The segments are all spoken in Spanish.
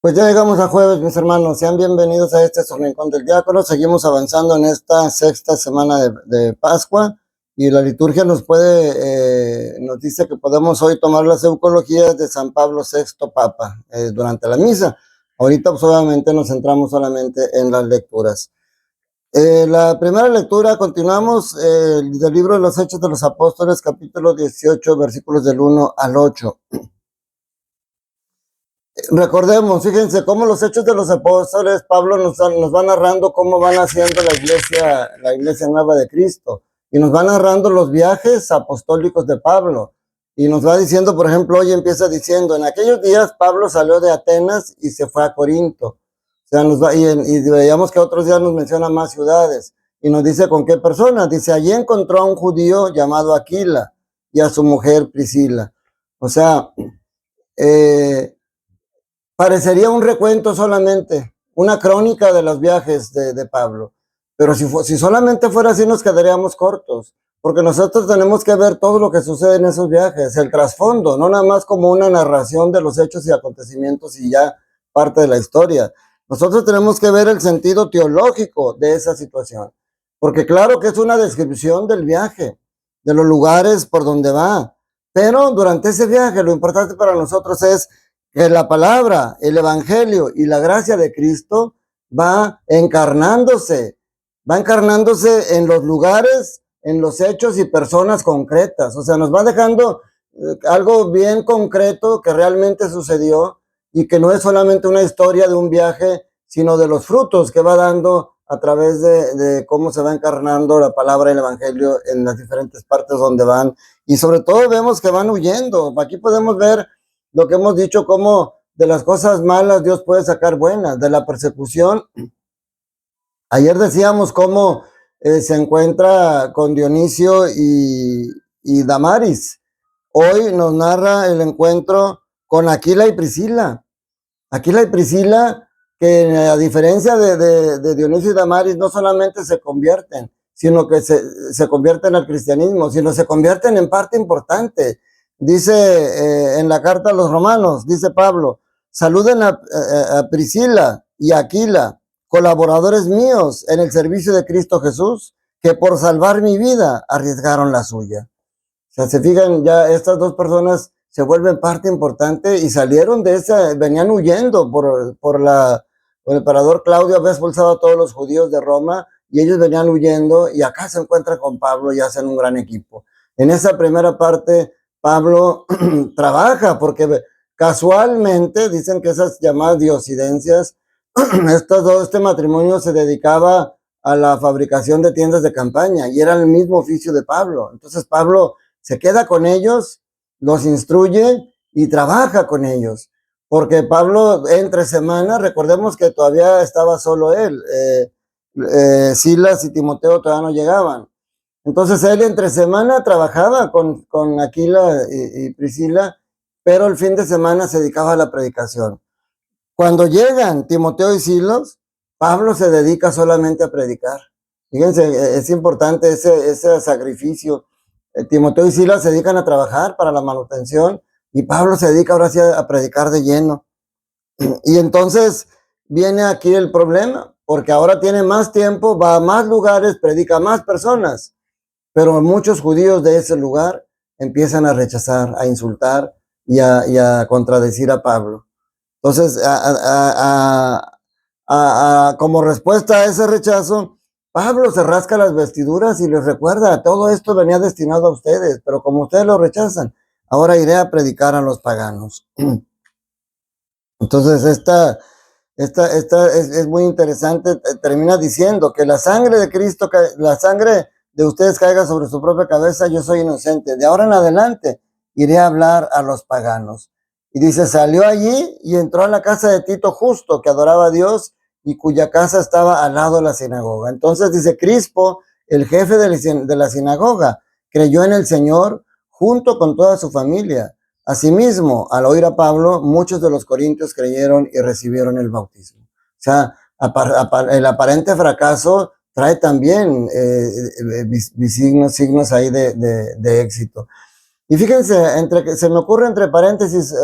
Pues ya llegamos a jueves, mis hermanos. Sean bienvenidos a este su Rincón del Diácono. Seguimos avanzando en esta sexta semana de Pascua y la liturgia nos dice que podemos hoy tomar las eucologías de San Pablo VI Papa durante la misa. Ahorita pues, obviamente nos centramos solamente en las lecturas. La primera lectura, continuamos del libro de los Hechos de los Apóstoles, capítulo 18, versículos del 1 al 8. Recordemos, fíjense cómo los Hechos de los Apóstoles, Pablo nos va narrando cómo van haciendo la iglesia nueva de Cristo, y nos va narrando los viajes apostólicos de Pablo, y nos va diciendo, por ejemplo, hoy empieza diciendo, en aquellos días Pablo salió de Atenas y se fue a Corinto. O sea, y veíamos que otros días nos menciona más ciudades, y nos dice con qué personas. Dice, allí encontró a un judío llamado Aquila y a su mujer Priscila. O sea, parecería un recuento solamente, una crónica de los viajes de Pablo. Pero si solamente fuera así nos quedaríamos cortos, porque nosotros tenemos que ver todo lo que sucede en esos viajes, el trasfondo, no nada más como una narración de los hechos y acontecimientos y ya parte de la historia. Nosotros tenemos que ver el sentido teológico de esa situación, porque claro que es una descripción del viaje, de los lugares por donde va, pero durante ese viaje lo importante para nosotros es que la palabra, el evangelio y la gracia de Cristo va encarnándose en los lugares, en los hechos y personas concretas. O sea, nos va dejando algo bien concreto que realmente sucedió y que no es solamente una historia de un viaje, sino de los frutos que va dando a través de cómo se va encarnando la palabra y el evangelio en las diferentes partes donde van. Y sobre todo vemos que van huyendo. Aquí podemos ver lo que hemos dicho, cómo de las cosas malas Dios puede sacar buenas, de la persecución. Ayer decíamos cómo se encuentra con Dionisio y Damaris. Hoy nos narra el encuentro con Aquila y Priscila. Aquila y Priscila, que a diferencia de Dionisio y Damaris, no solamente se convierten, sino que se convierten al cristianismo, sino se convierten en parte importante. Dice en la carta a los romanos, dice Pablo, saluden a Priscila y a Aquila, colaboradores míos en el servicio de Cristo Jesús, que por salvar mi vida arriesgaron la suya. O sea, se fijan, ya estas dos personas se vuelven parte importante y salieron de esa, venían huyendo por el emperador Claudio había expulsado a todos los judíos de Roma y ellos venían huyendo y acá se encuentran con Pablo y hacen un gran equipo. En esa primera parte, Pablo trabaja porque casualmente dicen que esas llamadas diosidencias, este matrimonio se dedicaba a la fabricación de tiendas de campaña y era el mismo oficio de Pablo. Entonces Pablo se queda con ellos, los instruye y trabaja con ellos. Porque Pablo entre semana, recordemos que todavía estaba solo él, Silas y Timoteo todavía no llegaban. Entonces él entre semana trabajaba con Aquila y Priscila, pero el fin de semana se dedicaba a la predicación. Cuando llegan Timoteo y Silas, Pablo se dedica solamente a predicar. Fíjense, es importante ese sacrificio. Timoteo y Silas se dedican a trabajar para la manutención y Pablo se dedica ahora sí a predicar de lleno. Y entonces viene aquí el problema, porque ahora tiene más tiempo, va a más lugares, predica a más personas, pero muchos judíos de ese lugar empiezan a rechazar, a insultar y a contradecir a Pablo. Entonces, como respuesta a ese rechazo, Pablo se rasca las vestiduras y les recuerda, todo esto venía destinado a ustedes, pero como ustedes lo rechazan, ahora iré a predicar a los paganos. Entonces, esta es muy interesante, termina diciendo que la sangre de Cristo, la sangre de ustedes caiga sobre su propia cabeza, yo soy inocente. De ahora en adelante iré a hablar a los paganos. Y dice, salió allí y entró a la casa de Tito Justo, que adoraba a Dios y cuya casa estaba al lado de la sinagoga. Entonces dice, Crispo, el jefe de la sinagoga, creyó en el Señor junto con toda su familia. Asimismo, al oír a Pablo, muchos de los corintios creyeron y recibieron el bautismo. O sea, el aparente fracaso trae también signos ahí de éxito. Y fíjense, se me ocurre entre paréntesis,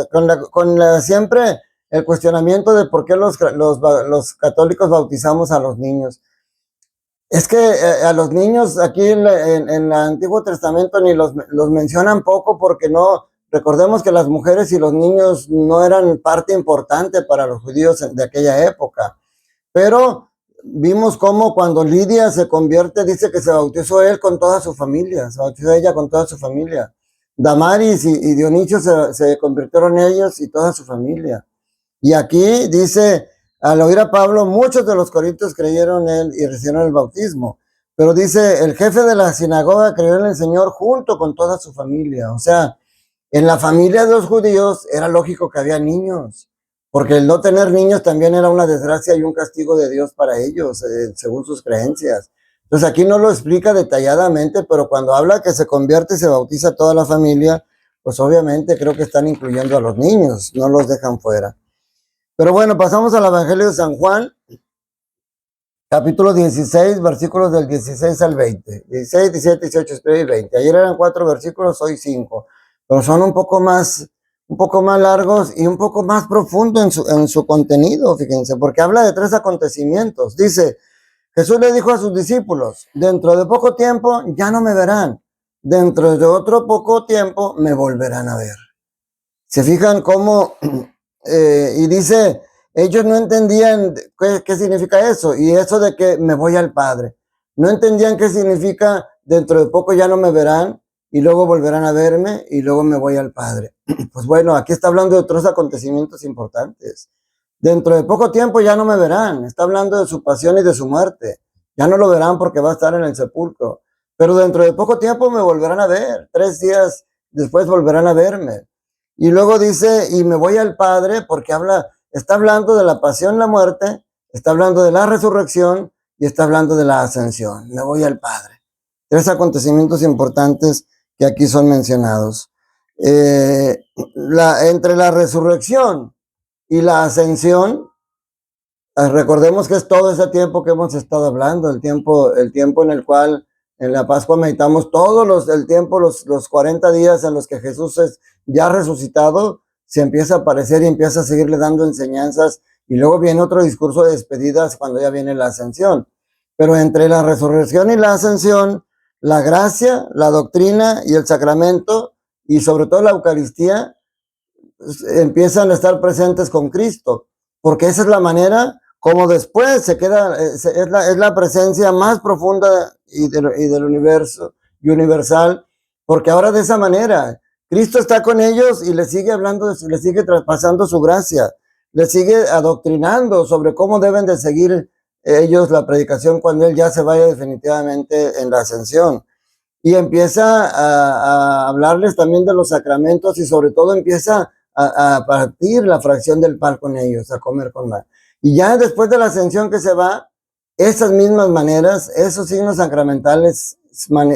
siempre el cuestionamiento de por qué los católicos bautizamos a los niños. Es que a los niños aquí en el Antiguo Testamento ni los mencionan poco, porque no, recordemos que las mujeres y los niños no eran parte importante para los judíos de aquella época. Pero vimos cómo cuando Lidia se convierte, dice que se bautizó él con toda su familia, se bautizó ella con toda su familia. Damaris y Dionisio se convirtieron ellos y toda su familia. Y aquí dice, al oír a Pablo, muchos de los corintios creyeron en él y recibieron el bautismo. Pero dice, el jefe de la sinagoga creyó en el Señor junto con toda su familia. O sea, en la familia de los judíos era lógico que había niños, porque el no tener niños también era una desgracia y un castigo de Dios para ellos, según sus creencias. Entonces aquí no lo explica detalladamente, pero cuando habla que se convierte y se bautiza toda la familia, pues obviamente creo que están incluyendo a los niños, no los dejan fuera. Pero bueno, pasamos al Evangelio de San Juan, capítulo 16, versículos del 16 al 20. 16, 17, 18 y 20. Ayer eran 4 versículos, hoy 5. Pero son un poco más largos y un poco más profundo en su contenido, fíjense, porque habla de 3 acontecimientos. Dice, Jesús le dijo a sus discípulos, dentro de poco tiempo ya no me verán, dentro de otro poco tiempo me volverán a ver. ¿Se fijan cómo? Y dice, ellos no entendían qué significa eso, y eso de que me voy al Padre. No entendían qué significa dentro de poco ya no me verán, y luego volverán a verme, y luego me voy al Padre. Pues bueno, aquí está hablando de otros acontecimientos importantes. Dentro de poco tiempo ya no me verán, está hablando de su pasión y de su muerte. Ya no lo verán porque va a estar en el sepulcro. Pero dentro de poco tiempo me volverán a ver, 3 días después volverán a verme. Y luego dice, y me voy al Padre, porque está hablando de la pasión, la muerte, está hablando de la resurrección y está hablando de la ascensión. Me voy al Padre. 3 acontecimientos importantes que aquí son mencionados. Entre la resurrección y la ascensión, recordemos que es todo ese tiempo que hemos estado hablando, el tiempo en el cual en la Pascua meditamos los 40 días en los que Jesús es ya resucitado, se empieza a aparecer y empieza a seguirle dando enseñanzas, y luego viene otro discurso de despedidas cuando ya viene la ascensión. Pero entre la resurrección y la ascensión, la gracia, la doctrina y el sacramento, y sobre todo la Eucaristía, empiezan a estar presentes con Cristo, porque esa es la manera como después se queda, es la presencia más profunda y del universo y universal, porque ahora de esa manera Cristo está con ellos y les sigue hablando, les sigue traspasando su gracia, les sigue adoctrinando sobre cómo deben de seguir ellos la predicación cuando Él ya se vaya definitivamente en la ascensión. Y empieza a hablarles también de los sacramentos, y sobre todo empieza a partir la fracción del pan con ellos, a comer con más. Y ya después de la ascensión que se va, esas mismas maneras, esos signos sacramentales,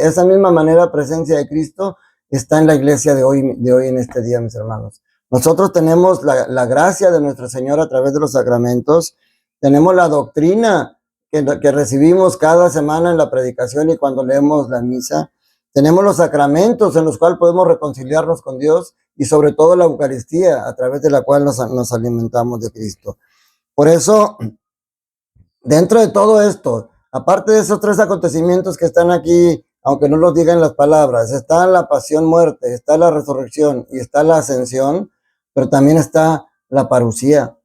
esa misma manera, presencia de Cristo, está en la iglesia de hoy en este día, mis hermanos. Nosotros tenemos la gracia de nuestro Señor a través de los sacramentos, tenemos la doctrina que recibimos cada semana en la predicación y cuando leemos la misa, tenemos los sacramentos en los cuales podemos reconciliarnos con Dios, y sobre todo la Eucaristía, a través de la cual nos alimentamos de Cristo. Por eso, dentro de todo esto, aparte de esos 3 acontecimientos que están aquí, aunque no los digan las palabras, está la pasión, muerte, está la resurrección y está la ascensión, pero también está la parusía,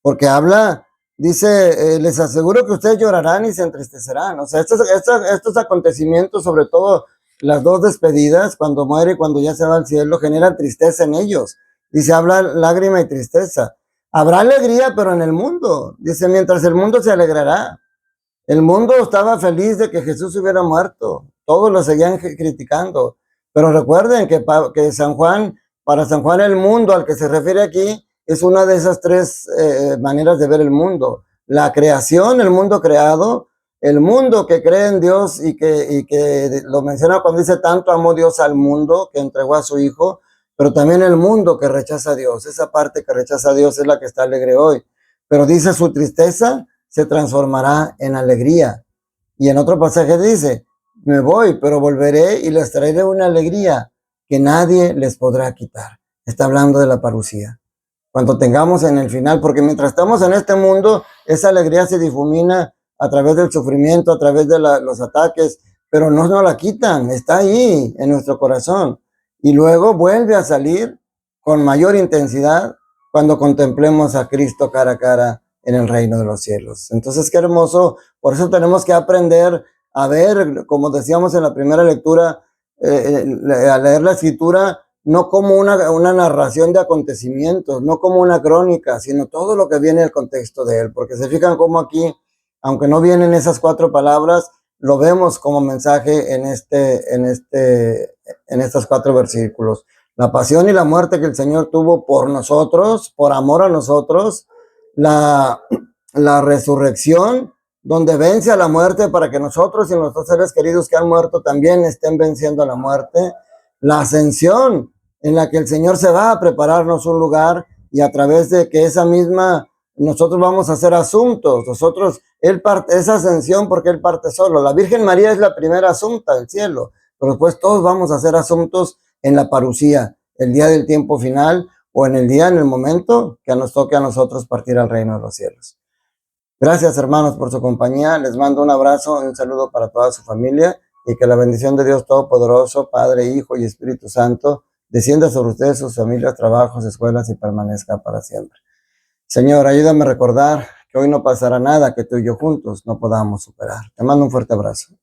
porque habla, dice, les aseguro que ustedes llorarán y se entristecerán. O sea, estos acontecimientos, sobre todo las 2 despedidas, cuando muere y cuando ya se va al cielo, generan tristeza en ellos. Dice, habla lágrima y tristeza. Habrá alegría, pero en el mundo. Dice, mientras el mundo se alegrará. El mundo estaba feliz de que Jesús hubiera muerto. Todos lo seguían criticando. Pero recuerden que para San Juan el mundo al que se refiere aquí es una de esas 3 maneras de ver el mundo. La creación, el mundo creado, el mundo que cree en Dios y que lo menciona cuando dice tanto amó Dios al mundo que entregó a su Hijo, pero también el mundo que rechaza a Dios. Esa parte que rechaza a Dios es la que está alegre hoy. Pero dice, su tristeza se transformará en alegría. Y en otro pasaje dice, me voy, pero volveré y les traeré una alegría que nadie les podrá quitar. Está hablando de la parusía. cuando tengamos en el final, porque mientras estamos en este mundo, esa alegría se difumina a través del sufrimiento, a través de los ataques, pero no nos la quitan, está ahí en nuestro corazón. Y luego vuelve a salir con mayor intensidad cuando contemplemos a Cristo cara a cara en el reino de los cielos. Entonces, qué hermoso. Por eso tenemos que aprender a ver, como decíamos en la primera lectura, a leer la escritura no como una narración de acontecimientos, no como una crónica, sino todo lo que viene del contexto de él. Porque se fijan cómo aquí, aunque no vienen esas 4 palabras, lo vemos como mensaje en estos 4 versículos. La pasión y la muerte que el Señor tuvo por nosotros, por amor a nosotros, la resurrección, donde vence a la muerte para que nosotros y nuestros seres queridos que han muerto también estén venciendo a la muerte, la ascensión, en la que el Señor se va a prepararnos un lugar y a través de que esa misma, nosotros vamos a hacer asuntos, Él parte, esa ascensión porque Él parte solo. La Virgen María es la primera asunta del cielo, pero después todos vamos a hacer asuntos en la parucía, el día del tiempo final o en el momento que nos toque a nosotros partir al reino de los cielos. Gracias, hermanos, por su compañía. Les mando un abrazo y un saludo para toda su familia y que la bendición de Dios Todopoderoso, Padre, Hijo y Espíritu Santo, descienda sobre ustedes, sus familias, trabajos, escuelas y permanezca para siempre. Señor, ayúdame a recordar que hoy no pasará nada que tú y yo juntos no podamos superar. Te mando un fuerte abrazo.